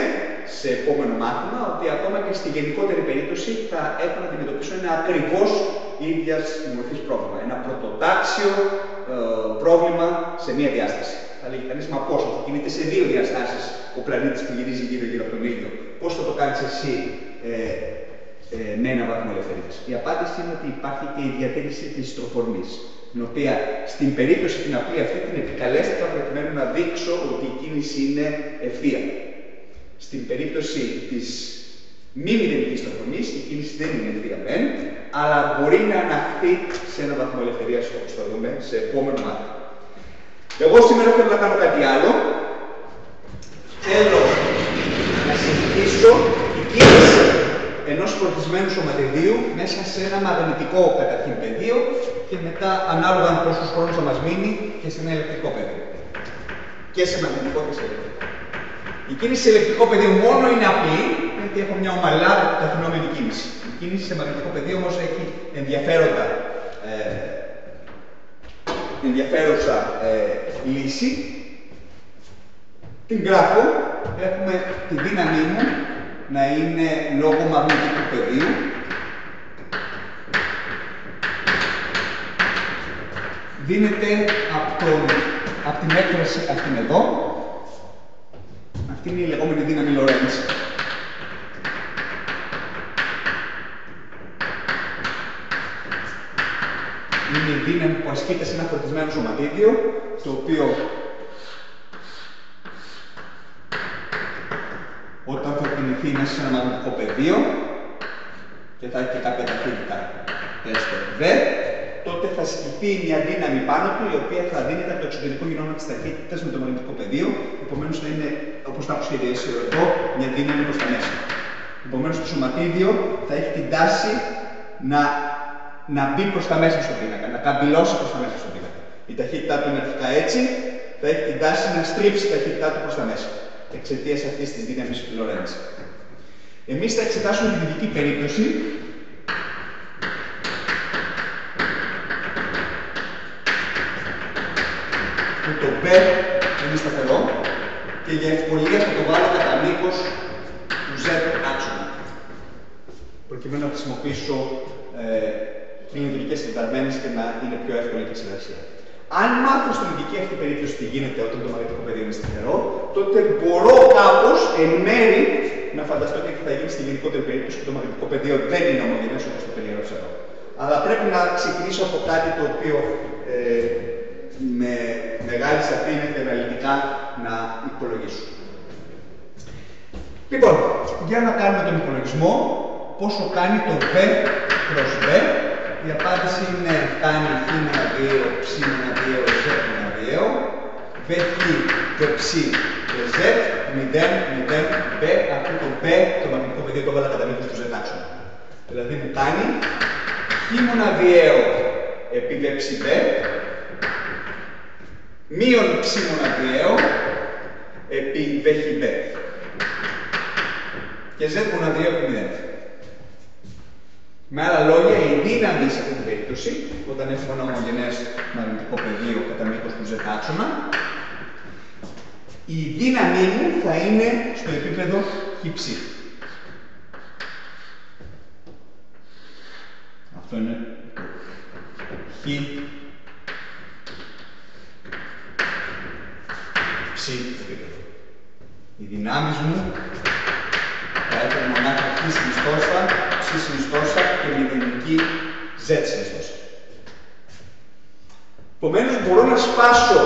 Speaker 1: σε επόμενο μάθημα ότι ακόμα και στη γενικότερη περίπτωση θα έχουν να αντιμετωπίσουν ένα ακριβώς ίδιας μορφής πρόβλημα. Ένα πρωτοτάξιο πρόβλημα σε μία διάσταση. Θα λέγει κανείς, μα πώς, θα κινείται σε δύο διαστάσεις ο πλανήτης που γυρίζει γύρω-γύρω από τον ήλιο. Πώς θα το κάνεις εσύ με ένα βαθμό ελευθερίας? Η απάντηση είναι ότι υπάρχει και η διατήρηση της ιστροφορμής, την οποία στην περίπτωση την απλή αυτή την επικαλέστηκα προκειμένου να δείξω ότι η κίνηση είναι ευθεία. Στην περίπτωση της μη μηδενικής ιστροφορμής η κίνηση δεν είναι ευθεία μεν, αλλά μπορεί να αναχθεί σε ένα βαθμό ελευθερίας, όπως θα δούμε σε επόμενο μάθημα. Εγώ σήμερα θέλω να κάνω κάτι άλλο. Θέλω να συζητήσω την κίνηση ενός φορτισμένου σωματιδίου μέσα σε ένα μαγνητικό καταρχήν πεδίο και μετά, ανάλογα με πόσους χρόνους θα μας μείνει, και σε ένα ηλεκτρικό πεδίο. Και σε μαγνητικό και σε ηλεκτρικό. Η κίνηση σε ηλεκτρικό πεδίο μόνο είναι απλή, γιατί έχω μια ομαλά ταχυνόμενη κίνηση. Η κίνηση σε μαγνητικό πεδίο όμως έχει ενδιαφέρουσα λύση. Την γράφω, έχουμε τη δύναμή μου να είναι λόγω μαγνητικού πεδίου. Δίνεται από την έκφραση αυτήν εδώ. Αυτή είναι η λεγόμενη δύναμη Λορέντζ. Είναι η δύναμη που ασκείται σε ένα φορτισμένο σωματίδιο, το οποίο όταν θα κινηθεί μέσα σε ένα μαγνητικό πεδίο και θα έχει και κάποια ταχύτητα τέσσερα V, τότε θα ασκηθεί μια δύναμη πάνω του, η οποία θα δίνεται από το εξωτερικό γινόμενο της ταχύτητας με το μαγνητικό πεδίο. Επομένως θα είναι, όπως το έχω σχεδιάσει εδώ, μια δύναμη προς τα μέσα. Επομένως το σωματίδιο θα έχει την τάση να μπει προς τα μέσα στον πίνακα, να καμπυλώσει προς τα μέσα στον πίνακα. Η ταχύτητά του είναι αρχικά έτσι, θα έχει την τάση να στρίψει η ταχύτητά του προς τα μέσα, εξαιτίας αυτής της δύναμης Λορέντζ. Εμείς θα εξετάσουμε την ειδική περίπτωση που το B είναι σταθερό και για ευκολία θα το βάλω κατά μήκος του Z άξονα, προκειμένου να χρησιμοποιήσω λειτουργικές ενταρμένες και να είναι πιο εύκολη η εξεργασία. Αν μάθω στην ειδική αυτή περίπτωση τι γίνεται όταν το μαγνητικό πεδίο είναι σταθερό, τότε μπορώ κάπως εν μέρη να φανταστώ τι θα γίνει στη γενικότερη περίπτωση που το μαγνητικό πεδίο δεν είναι ομογενές όπως το περιέγραψα εδώ. Αλλά πρέπει να ξεκινήσω από κάτι το οποίο με μεγάλη σαφήνεια και αναλυτικά να υπολογίσω. Λοιπόν, για να κάνουμε τον υπολογισμό, πόσο κάνει το V προς V. Η απάντηση είναι κάνει χ με ένα βιαίο, ψ με ένα βιαίο, z με ένα βιαίο, v χ και ψ και z, 0, 0, v, αυτό το v, το μαγνητικό πεδίο το έβαλα κατά μήκος του z άξονα. Δηλαδή μου κάνει χ μοναδιαίο επί v ψ v, μείον ψ μοναδιαίο επί v χ v και z μοναδιαίο επί 0. Με άλλα λόγια, η δύναμη σε αυτή την περίπτωση, όταν έχουμε ένα ομογενές μαγνητικό πεδίο κατά μήκος του z άξονα, η δύναμή μου θα είναι στο επίπεδο χ. Αυτό είναι χ επίπεδο. Οι δυνάμεις μου θα έχουν μονάχα χ συνιστόσα, ψ συνιστόσα και μηδενική z συνιστόσα. Επομένως, μπορώ να σπάσω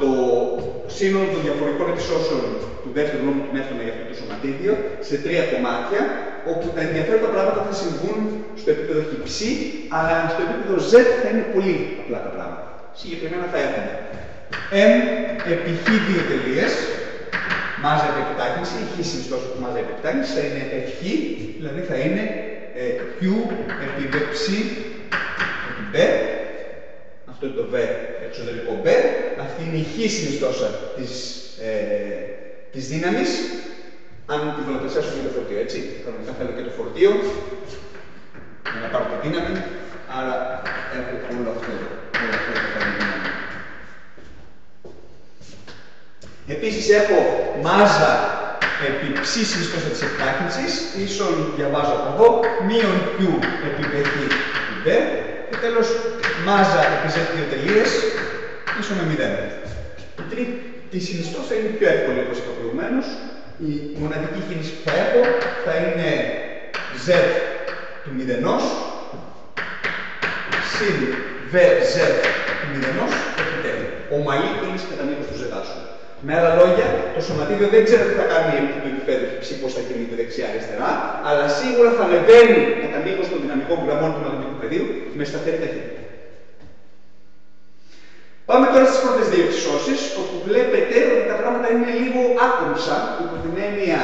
Speaker 1: το σύνολο των διαφορικών εξώσεων του δεύτερου νόμου του Νεύτωνα για αυτό το σωματίδιο σε τρία κομμάτια, όπου τα ενδιαφέροντα πράγματα θα συμβούν στο επίπεδο χ, αλλά στο επίπεδο z θα είναι πολύ απλά τα πράγματα. Συγκεκριμένα θα έχουμε m επί χ δύο τελείες, μάζα επί επιτάχυνση, η χ συνιστός του μάζα επί επιτάχυνση θα είναι φ, δηλαδή θα είναι q επί ψ επί b. Αυτό είναι το v εξωτερικό b. Αυτή είναι η χ συνιστόσα της δύναμης. Αν την πολλαπλασιάσουμε για το φορτίο, έτσι. Κανονικά θέλω και το φορτίο για να πάρω τη δύναμη. Άρα έχω όλο αυτό το δύναμη. Επίσης έχω μάζα επί ψ συνιστόσα της επιτάχυνσης, ίσον διαβάζω από εδώ, μείον q επί π επί b, και τέλος μάζα επί z δύο τελείες, ίσον με 0. Η τρίτη συνιστόσα είναι πιο εύκολη όπως είπα προηγουμένως. Η μοναδική κίνηση που θα έχω θα είναι z του μηδενός συν vz του μηδενός επί τέλει. Ομαλή κίνηση κατά μήκος του z άσου. Με άλλα λόγια, το σωματίδιο δεν ξέρω τι θα κάνει επί του επίπεδου ψ, πώς θα κινείται δεξιά-αριστερά, αλλά σίγουρα θα ανεβαίνει κατά μήκος των δυναμικών γραμμών του μαγνητικού πεδίου με σταθερή ταχύτητα. Πάμε τώρα στις πρώτες δύο εξισώσεις, όπου βλέπετε ότι τα πράγματα είναι λίγο άκομψα, υπό την έννοια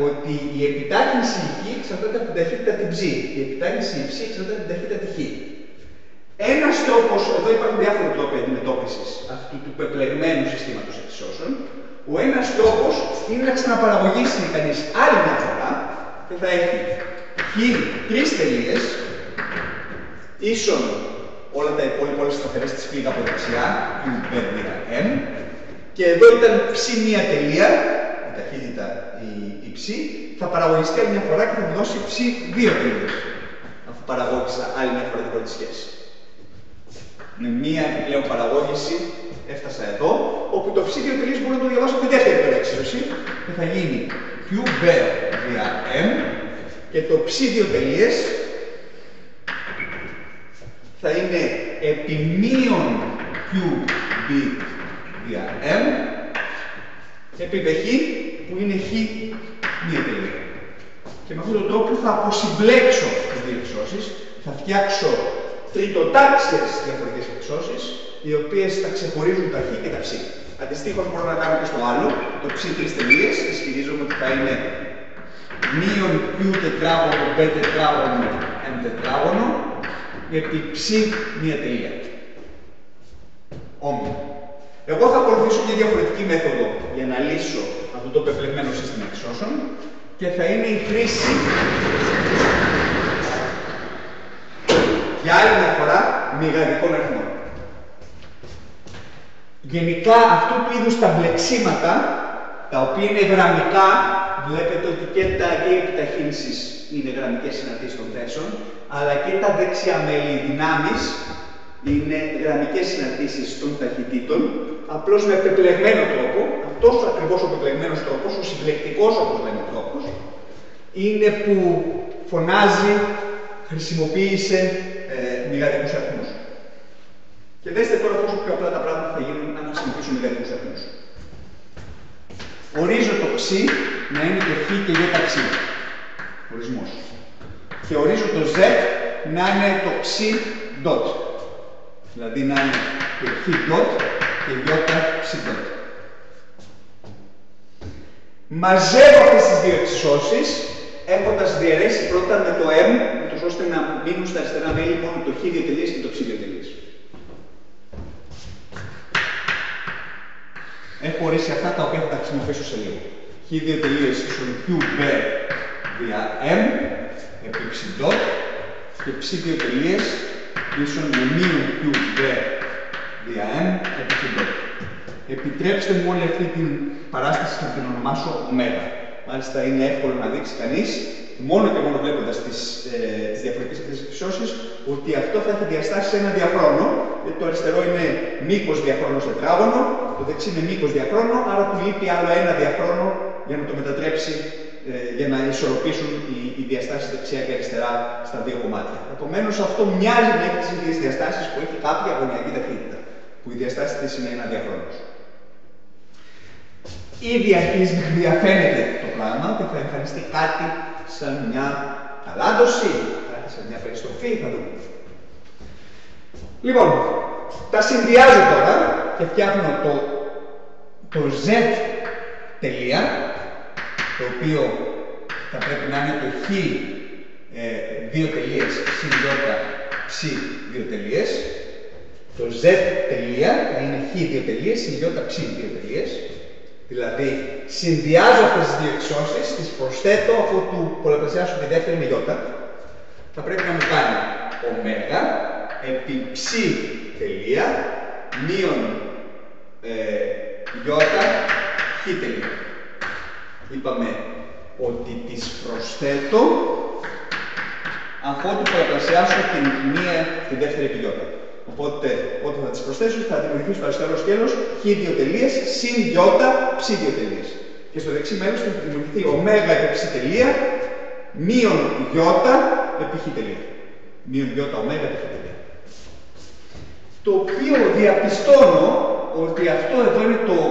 Speaker 1: ότι η επιτάχυνση η χ εξαρτάται από την ταχύτητα την ψ, η επιτάχυνση η ψ εξαρτάται από την ταχύτητα τη χ. Ένας τρόπος, εδώ υπάρχουν διάφοροι τρόποι αντιμετώπισης αυτού του πεπλεγμένου συστήματος εξισώσεων. Ο ένας τρόπος είναι να ξαναπαραγωγήσει κανείς άλλη μια φορά και θα έχει χ τρεις τελείες, ίσον όλα τα υπόλοιπα, όλες τις σταθερές της πήγα από δεξιά, u m, και εδώ ήταν ψ μία τελεία, η ταχύτητα η ψ, θα παραγωγιστεί άλλη μια φορά και θα μου δώσει ψ δύο τελείες, αφού παραγώγησα άλλη μια φορά την πρώτη σχέση. Με μία επιπλέον παραγώγηση έφτασα εδώ, όπου το ψ δύο τελείες μπορώ να το διαβάσω τη δεύτερη περίεξωση και θα γίνει qb δια m και το ψ δύο τελείες θα είναι επί μείον qb δια m επί χ που είναι χ μία τελεία. Και με αυτόν τον τρόπο θα αποσυμπλέξω τις δύο εξισώσεις, θα φτιάξω τριτοτάξιες διαφορετικές εξισώσεις, οι οποίες θα ξεχωρίζουν τα χ και τα ψ. Αντιστοίχως μπορώ να κάνω και στο άλλο, το ψ τρεις τελείες, ισχυρίζομαι ότι θα είναι μείον q τετράγωνο, b τετράγωνο, m τετράγωνο, επί ψ μία τελεία. Όμοια. Εγώ θα ακολουθήσω μια διαφορετική μέθοδο για να λύσω αυτό το πεπλεγμένο σύστημα εξισώσεων και θα είναι η χρήση για άλλη μια φορά μηγαδικών αριθμών. Γενικά αυτού του είδους τα μπλεξίματα, τα οποία είναι γραμμικά, βλέπετε ότι και οι επιταχύνσεις είναι γραμμικές συναρτήσεις των θέσεων, αλλά και τα δεξιαμέλη δυνάμεις είναι γραμμικές συναρτήσεις των ταχυτήτων, απλώς με πεπλεγμένο τρόπο. Αυτός ακριβώς ο πεπλεγμένος τρόπος, ο συμπλεκτικός όπως λέμε τρόπος, είναι που φωνάζει, χρησιμοποίησε μηγαδικούς αριθμούς. Και δέστε τώρα πόσο πιο απλά τα πράγματα θα γίνουν αν χρησιμοποιήσω μηγαδικούς αριθμούς. Ορίζω το ψ να είναι το χ και η ψ. Ορισμός. Και ορίζω το z να είναι το ψ dot. Δηλαδή να είναι το χ dot και η ψ dot. Μαζεύω αυτές τις δύο εξισώσεις, έχοντας διαιρέσει πρώτα με το m, ώστε να μείνουν στα αριστερά μέλη μόνο το χ δύο τελείες και το ψ δύο τελείες. Έχω ορίσει αυτά τα οποία θα τα χρησιμοποιήσω σε λίγο. Χ δύο τελείες ίσον qb δια m επί ψ dot και ψ δύο τελείες ίσον με μείον qb δια m επί ψ dot. Επιτρέψτε μου όλη αυτή την παράσταση να την ονομάσω ω. Μάλιστα είναι εύκολο να δείξει κανείς, μόνο και μόνο βλέποντας τις διαφορετικές αυτές εξισώσεις, ότι αυτό θα έχει διαστάσει σε ένα διαχρόνο. Γιατί το αριστερό είναι μήκος διαχρόνος τετράγωνο, το δεξί είναι μήκος διαχρόνο, άρα του λείπει άλλο ένα διαχρόνο για να το μετατρέψει, για να ισορροπήσουν οι διαστάσεις δεξιά και αριστερά στα δύο κομμάτια. Επομένως, αυτό μοιάζει να έχει τις ίδιες διαστάσεις που έχει κάποια γωνιακή ταχύτητα, που η διαστάση της είναι ένα διαχρόνος. Ήδη αρχίζει να διαφαίνεται το πράγμα και θα εμφανιστεί κάτι σαν μια ταλάντωση, κάτι σαν μια περιστροφή, θα δούμε. Λοιπόν, τα συνδυάζω τώρα και φτιάχνω το z τελεία, το οποίο θα πρέπει να είναι το χ δύο τελείες συν ι ψ δύο τελείες. Το z τελεία θα είναι χ δύο τελείες συν ι ψ δύο τελείες. Δηλαδή, συνδυάζω αυτές τις δύο εξώσεις, τις προσθέτω αφού του πολλαπλασιάσω τη δεύτερη με ι. Θα πρέπει να μου κάνει ω επί ψ τελεία μείον ι χ τελεία. Είπαμε ότι τις προσθέτω αφού του πολλαπλασιάσω τη δεύτερη επί ι. Οπότε, όταν θα τις προσθέσω, θα δημιουργηθεί στο αριστερό σκέλος χ δύο τελείες συν ι ψ δύο τελείες. Και στο δεξί μέρος θα δημιουργηθεί ω επί ψ τελεία μείον ι επί χ τελεία. Μείον ι ω επί χ τελεία. Το οποίο διαπιστώνω ότι αυτό εδώ είναι το ω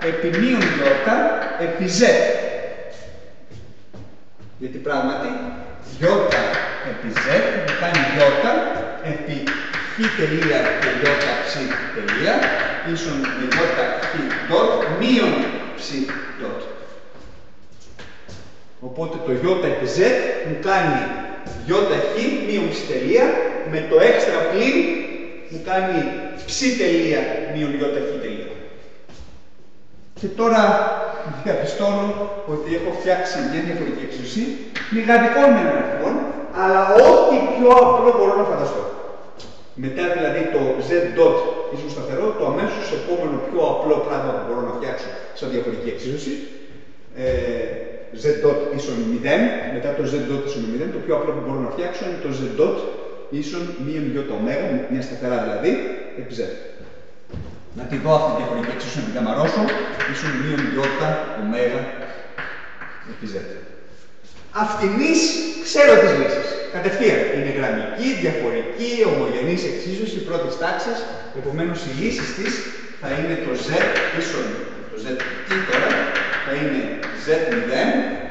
Speaker 1: επί μείον ι επί z. Γιατί πράγματι ι επί z μου κάνει ι επί χ τελεία και ι ψ τελεία ίσον με ι χ dot μείον ψ dot. Οπότε το ι επί z μου κάνει ι χ μείον ψ τελεία, με το έξτρα πλην μου κάνει ψ τελεία μείον ι χ τελεία. Και τώρα διαπιστώνω ότι έχω φτιάξει μια διαφορετική εξίσωση μηγαδικών μεν αριθμών, αλλά ό,τι πιο απλό μπορώ να φανταστώ. Μετά δηλαδή το z dot ίσον σταθερό, το αμέσως επόμενο πιο απλό πράγμα που μπορώ να φτιάξω σαν διαφορετική εξίσωση, z dot ίσον 0, μετά το z dot ίσον 0, το πιο απλό που μπορώ να φτιάξω είναι το z dot ίσον μείον ι ω, μια σταθερά δηλαδή, επί z. Να τη δω αυτή τη διαφορετική εξίσωση, να την καμαρώσω, ίσον μείον ι ω επί z. Αυτινής ξέρω τις λύσεις. Κατευθείαν. Είναι γραμμική, διαφορική, ομογενής εξίσωση πρώτης τάξης. Επομένως, οι λύσεις της θα είναι το z ίσον, το z τώρα, θα είναι z0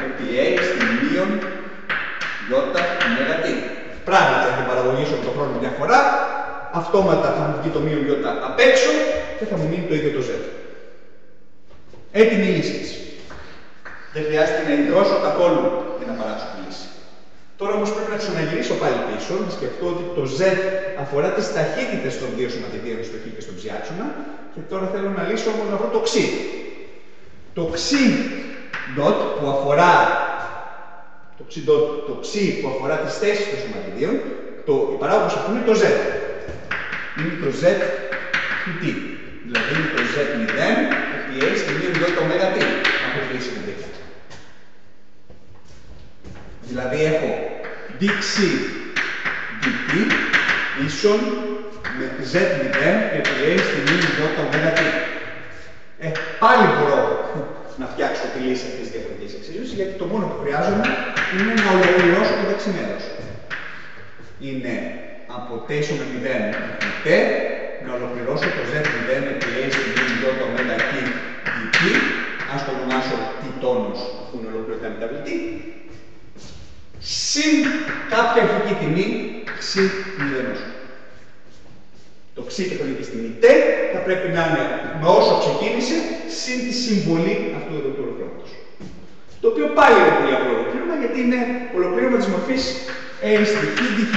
Speaker 1: επί a στην μείον ι ω t. Πράγματι, θα την παραγωγήσω με τον χρόνο μια φορά. Αυτόματα θα μου βγει το μείον ι απ' έξω και θα μου μείνει το ίδιο το z. Έτοιμη η λύση της. Δεν χρειάζεται να ιδρώσω καθόλου για να παράξω τη λύση. Τώρα όμως πρέπει να ξαναγυρίσω πάλι πίσω, να σκεφτώ ότι το z αφορά τις ταχύτητες των δύο σωματιδίων στο χ και στον ψ άξονα και τώρα θέλω να λύσω όμως να βρω το ξ. Το ξ dot που αφορά που αφορά τις θέσεις των σωματιδίων, η παράγωγος αυτού είναι το z. Είναι το z t. Δηλαδή είναι το z0 επί a στη μείον ι ω t. Από τη λύση που δείχνει. Δηλαδή έχω dξ dt ίσον με z0 επί a στη μείον ι ω t. Πάλι μπορώ να φτιάξω τη λύση αυτής της διαφορετικής εξίσωσης, γιατί το μόνο που χρειάζομαι είναι να ολοκληρώσω το δεξί μέρος. Είναι από t ίσον με 0 επί t, να ολοκληρώσω το z0 επί a στη μείον ι ω t dt, ας το ονομάσω t τόνος, αφού είναι ολοκληρωτικά μεταβλητή, συν κάποια αρχική τιμή ξ μηδενός. Το ξ και το αρχική τιμή t θα πρέπει να είναι με όσο ξεκίνησε συν τη συμβολή αυτού εδώ του ολοκλήρωματος. Το οποίο πάλι είναι πολύ απλό ολοκλήρωμα, γιατί είναι ολοκλήρωμα της μορφής a στη χ dχ.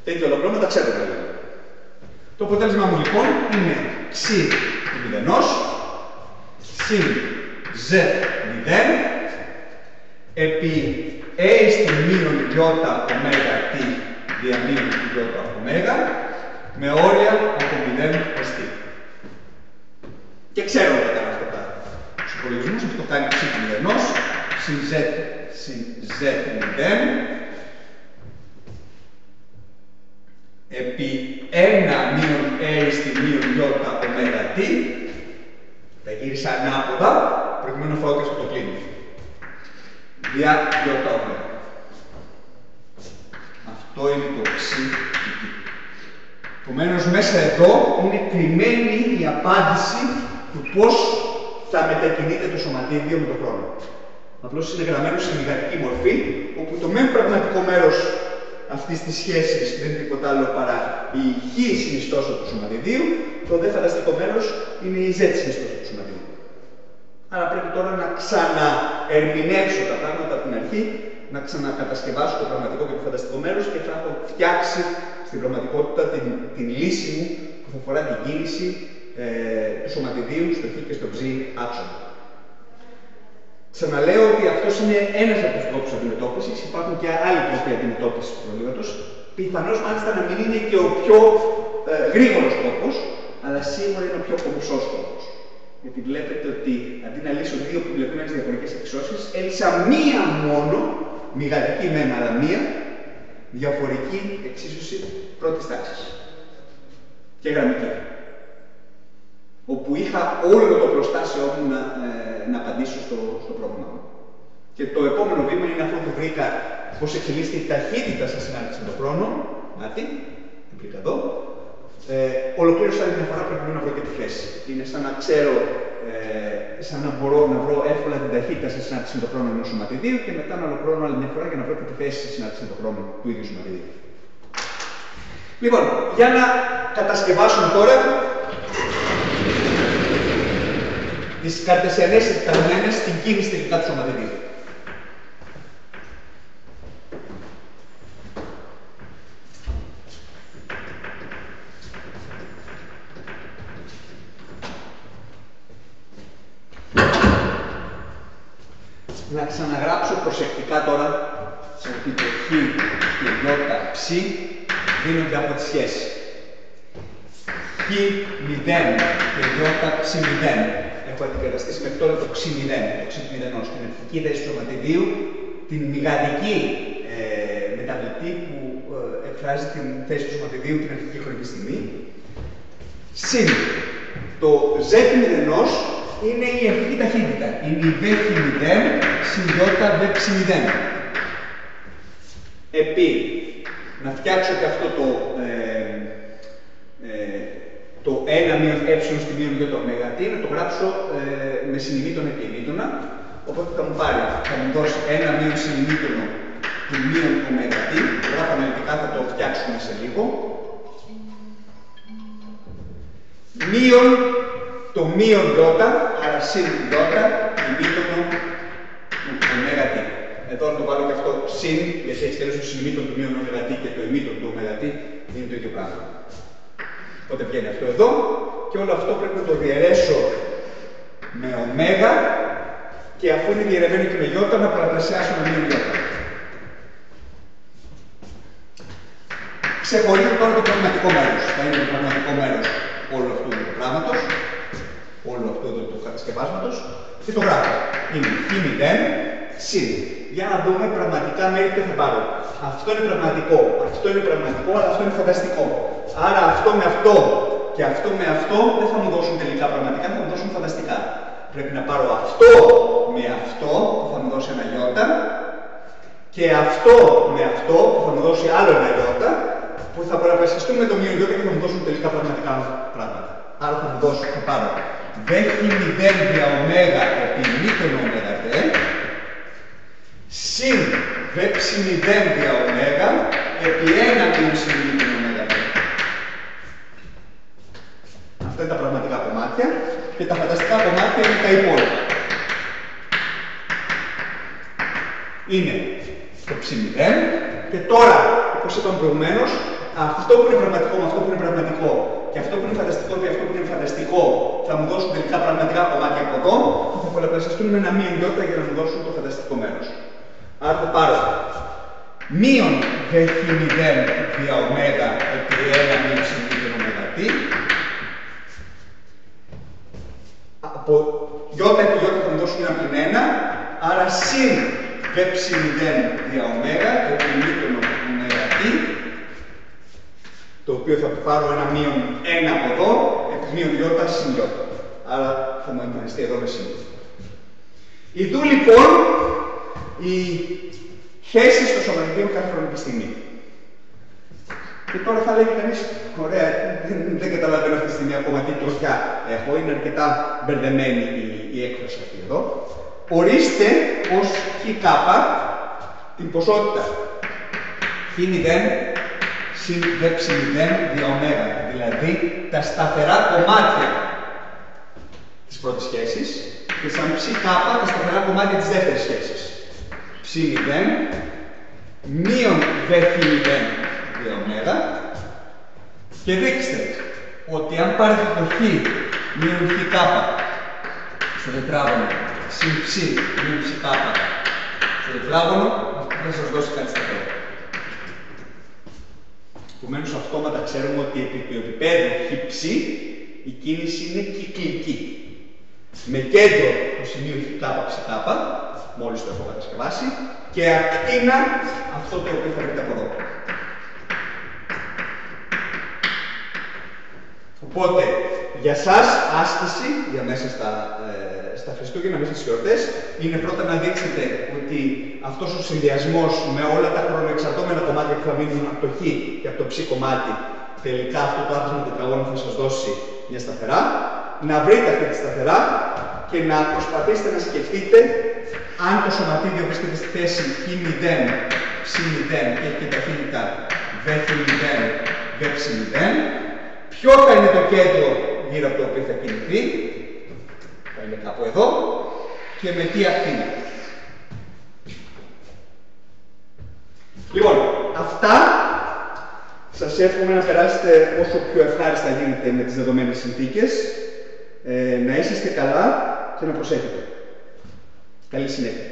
Speaker 1: Τέτοια ολοκλήρωματα ξέρετε δηλαδή. Το αποτέλεσμα μου λοιπόν είναι ξ του μηδενός συν z0 επί a στη μείον ι ω t δια μείον ι ω με όρια από 0 ως t. Και ξέρω να κάνω αυτά τους υπολογισμούς, αυτό κάνει ξ του μηδενός συν z0 επί 1 μείον a στη μείον ι ω t. Τα γύρισα ανάποδα, προκειμένου να φάω και αυτό το πλήνο. Δια ι ω. Αυτό είναι το ξ. Επομένως, μέσα εδώ είναι κρυμμένη η απάντηση του πώς θα μετακινείται το σωματίδιο με τον χρόνο. Απλώς είναι γραμμένο σε μηδενική μορφή, όπου το μεν πραγματικό μέρος αυτής της σχέσης δεν είναι τίποτα άλλο παρά η χ συνιστόσα του σωματιδίου, το δε φανταστικό μέρος είναι η z συνιστόσα του σωματιδίου. Άρα πρέπει τώρα να ξαναερμηνεύσω τα πράγματα από την αρχή, να ξανακατασκευάσω το πραγματικό και το φανταστικό μέρος και θα έχω φτιάξει στην πραγματικότητα την λύση μου που θα αφορά την κίνηση του σωματιδίου στο χ και στο ψ άξονα. Ξαναλέω ότι αυτός είναι ένας από τους τρόπους αντιμετώπισης. Υπάρχουν και άλλοι τρόποι αντιμετώπισης του προβλήματος. Πιθανώς μάλιστα να μην είναι και ο πιο γρήγορος τρόπος, αλλά σίγουρα είναι ο πιο κομψός τρόπος. Γιατί βλέπετε ότι αντί να λύσω δύο προβλεπμένες διαφορετικές εξισώσεις, έλυσα μία μόνο, μηγατική μεν, αλλά μία διαφορική εξίσωση πρώτης τάξης. Και γραμμική. Όπου είχα όλο το προστάσιο μου να απαντήσω στο πρόβλημα μου. Και το επόμενο βήμα είναι αυτό που βρήκα πώς εξελίσσεται η ταχύτητα σε συνάρτηση με τον χρόνο. Μάτι, την βρήκα εδώ. Ολοκλήρωσα την διαφορά πρέπει να βρω και τη θέση. Είναι σαν να ξέρω, σαν να μπορώ να βρω εύκολα την ταχύτητα σε συνάρτηση με τον χρόνο ενός σωματιδίου και μετά να ολοκληρώνω άλλη μια φορά για να βρω και τη θέση σε συνάρτηση με τον χρόνο του ίδιου σωματιδίου. Λοιπόν, για να κατασκευάσουμε τώρα τις καρτεσιανές εκταγμένες στην κίνηση τελικά του σωματιδίου. Να ξαναγράψω προσεκτικά τώρα ότι το χ και η ψ δίνονται από τη σχέση. Χ 0 και η ψ 0. Έχω αντικαταστήσει μέχρι τώρα το ξ 0, το ξ 0 στην αρχική θέση του σωματιδίου, την μηγαντική μεταβλητή που εκφράζει την θέση του σωματιδίου την αρχική χρονική στιγμή. Συν το z 0 είναι η αρχική ταχύτητα. Είναι η v 0 συν ι v ψ 0. Επί, να φτιάξω και αυτό το 1 μείον ε στη μείον ι ωμέγα t, να το γράψω με συνημήτωνα και ημήτωνα. Οπότε θα μου πάρει, θα μου δώσει 1 μείον συνημήτωνο του μείον ωμέγα t. Το γράφω αναλυτικά, θα το φτιάξουμε σε λίγο. Μείον το μείον ι, άρα συν ι, ημήτωνο του ωμέγα t. Εδώ να το βάλω και αυτό συν, γιατί έχει τέλος το συνημήτωνο του μείον ωμέγα t και το ημήτωνο του ωμέγα t είναι το ίδιο πράγμα. Οπότε βγαίνει αυτό εδώ και όλο αυτό πρέπει να το διαιρέσω με ωμέγα και αφού είναι διαιρεμένο και με γιώτα να παραπλασιάσω με μείον γιώτα. Ξεχωρίζω τώρα το πραγματικό μέρος. Θα είναι το πραγματικό μέρος όλου αυτού του πράγματος, όλου αυτού του κατασκευάσματος και το γράφω. Είναι χ0 συν. Για να δούμε πραγματικά μέρη που θα πάρω. Αυτό είναι πραγματικό, αυτό είναι πραγματικό, αλλά αυτό είναι φανταστικό. Άρα αυτό με αυτό και αυτό με αυτό δεν θα μου δώσουν τελικά πραγματικά, θα μου δώσουν φανταστικά. Πρέπει να πάρω αυτό με αυτό που θα μου δώσει ένα γιώτα και αυτό με αυτό που θα μου δώσει άλλο ένα γιώτα που θα παραπλασιαστούν με το μείον γιώτα και θα μου δώσουν τελικά πραγματικά πράγματα. Άρα θα μου δώσω, θα πάρω v0 δια ωμέγα επί μήτων ωμέγα t συν v0 δια ωμέγα επί 1 μείον συνημήτων ωμέγα t. Αυτά είναι τα πραγματικά κομμάτια και τα φανταστικά κομμάτια είναι τα υπόλοιπα. Είναι το ψ0 και τώρα, όπως είπαμε προηγουμένως, αυτό που είναι πραγματικό με αυτό που είναι πραγματικό και αυτό που είναι φανταστικό και αυτό που είναι φανταστικό θα μου δώσουν τελικά πραγματικά κομμάτια από εδώ και θα πολλαπλασιαστούν με ένα μείον γιώτα για να μου δώσουν το φανταστικό μέρος. Άρα θα πάρω μείον v0 δια ωμέγα επί 1 μείον συνημήτων ωμέγα t. Από γιώτα επί γιώτα θα μου δώσουν ένα πλην 1, άρα συν v0 δια ωμέγα επί μήτων ωμέγα t, το οποίο θα πάρω ένα μείον 1 από εδώ, επί μείον γιώτα συν γιώτα. Άρα θα μου εμφανιστεί εδώ με σύν. Ιδού λοιπόν η θέση στο σωματιδίο κάθε χρονική στιγμή. Και τώρα θα λέγει κανείς, ωραία, δεν καταλαβαίνω αυτή τη στιγμή ακόμα τι τροχιά έχω, είναι αρκετά μπερδεμένη η έκφραση αυτή εδώ. Ορίστε ως χ την ποσότητα χ0 συν δ0 δια ω, δηλαδή τα σταθερά κομμάτια της πρώτης σχέσης και σαν ψ τα σταθερά κομμάτια της δεύτερης σχέσης. Ψ0 μείον δ0 δια ω και δείξτε ότι αν πάρετε το χ μείον χ στο τετράγωνο συν ψ μείον ψ στο τετράγωνο, αυτό θα σας δώσει κάτι σταθερό. Επομένως, αυτόματα ξέρουμε ότι επί του επίπεδου χ η κίνηση είναι κυκλική. Με κέντρο το σημείο χ ψ, μόλις το έχω κατασκευάσει, και ακτίνα αυτό το οποίο θα βρείτε από εδώ. Οπότε, για σας άσκηση, για μέσα στα Χριστούγεννα, μέσα στις γιορτές, είναι πρώτα να δείξετε ότι αυτός ο συνδυασμός με όλα τα χρονοεξαρτώμενα κομμάτια που θα μείνουν από το χ και από το ψ κομμάτι, τελικά αυτό το άθροισμα τετραγώνου θα σας δώσει μια σταθερά. Να βρείτε αυτή τη σταθερά και να προσπαθήσετε να σκεφτείτε αν το σωματίδιο βρίσκεται στη θέση χ0, ψ0 και έχει και ταχύτητα δ0, δψ0, ποιο θα είναι το κέντρο γύρω από το οποίο θα κινηθεί, θα είναι κάπου εδώ, και με τι ακτίνα. Λοιπόν, αυτά σας εύχομαι να περάσετε όσο πιο ευχάριστα γίνεται με τις δεδομένες συνθήκες, να είσαστε καλά και να προσέχετε. Καλή συνέχεια.